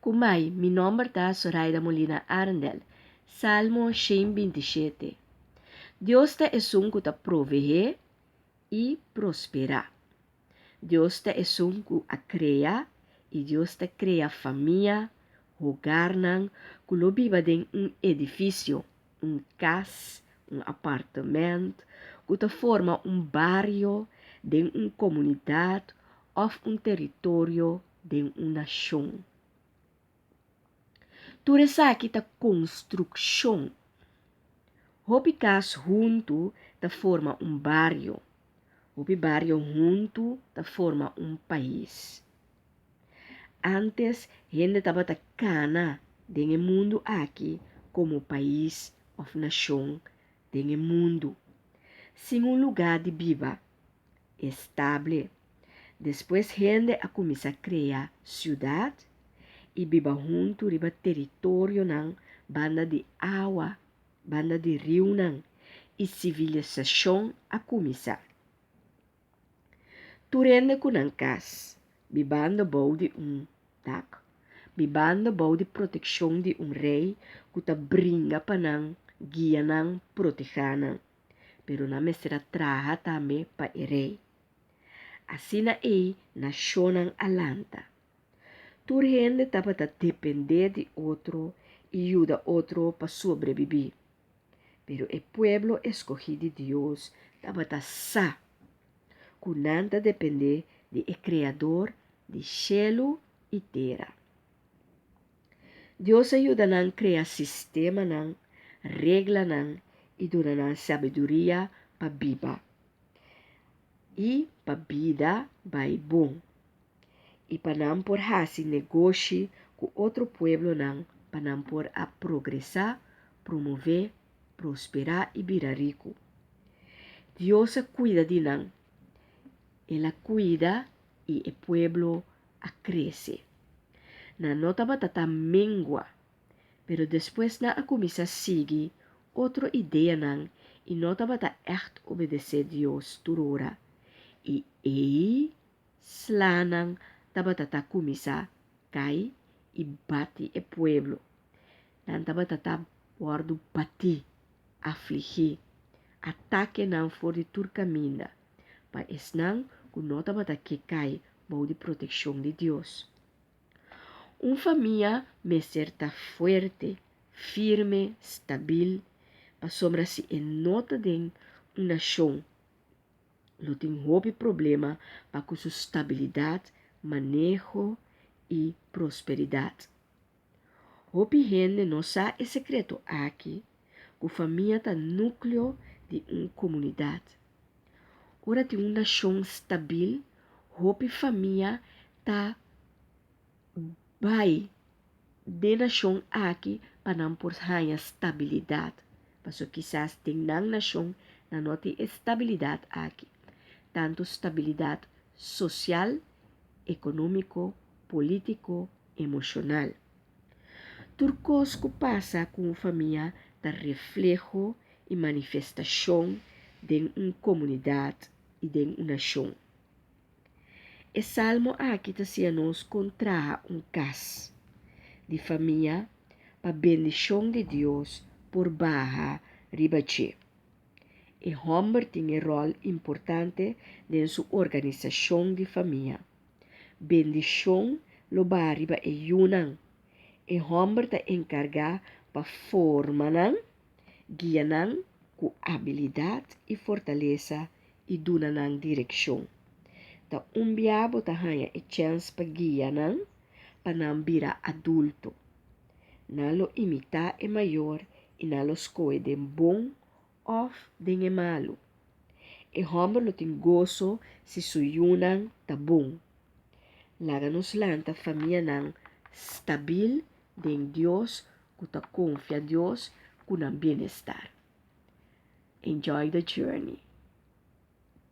Kumai, mi nombre está Zoraida Molina Arndel. Salmo 127. Deus te es un que te provee y prospera. Deus te es un que crea y Deus te crea familia, hogar nang, que lo viva en un edificio, un casa, un apartamento, que te forma un barrio, de una comunidad o un territorio de una nación. Tu aqui ta construção. Hopi cas junto ta forma um barrio. Hopi barrio junto ta forma um país. Antes, gente tava ta cana dentro mundo aqui como país ou nação dentro mundo. Sem um lugar de viva estável. Depois, gente a começar a criar cidade e viva junto riba território nang banda de água, banda de rio nang e civilização a começar. Turende com ang cas, bibanda bou de tak, bibanda bou de proteção de rei que ta bringa pa nang, guia nang, proteger nang, pero na mesera traha também pa rei. Assim na nação nang alanta. Tur gente estava a depender de outro e ajuda outro para sobreviver. Pero o pueblo escogido de Deus estava a sa, com nada depender de o Criador de céu e terra. Deus ajuda a criar sistema, regra e dona sabedoria para viver. E para vida vai bom. E para por fazer negócio com outro povo para por a progressar, promover, prosperar e virar rico. Deus cuida de nós. Ela cuida e o povo a cresce. Na nota batata mengua, pero depois na a começa a seguir outra ideia e nota batata echt obedecer Deus turora. E slanang tabatata kumisa cai e bate o pueblo. Nan tabatata guardo bati, afligir, ataque não for de turcaminda, pa esnang kunota bata que cai bom de proteção de Deus. Família me certa fuerte, firme, stabil, pa sombra se nota de nação. Não tem houve problema para com sua estabilidade, manejo e prosperidade. Houve gente não sabe o secreto aqui, que a família está núcleo de uma comunidade. Ora tem uma nação estável, houve família está vai de nação aqui para não por ganhar estabilidade. Porque quizás tem uma nação na não tem estabilidade aqui. Tanto estabilidade social, econômico, político, emocional. Turcos que passa com a família da reflexo e manifestação de uma comunidade e de uma nação. O salmo aqui está nos contra caso de família para bendição de Deus por barra ribache. E homem tem um rol importante em sua organização de família. Bendição lo bariba e yunang. E homem está encarregado para formar, guiar com habilidade e fortaleza e dar direção. Ta biabo ta hanya e chance para guiar para não virar adulto. Nalo imitar é maior e nalo escolhe de bom of de malo. E homem lo tem gozo se suyunan ta bom. Laga nos lanta família nang stabil de Deus, que ta confia Deus, com bem-estar. Enjoy the journey.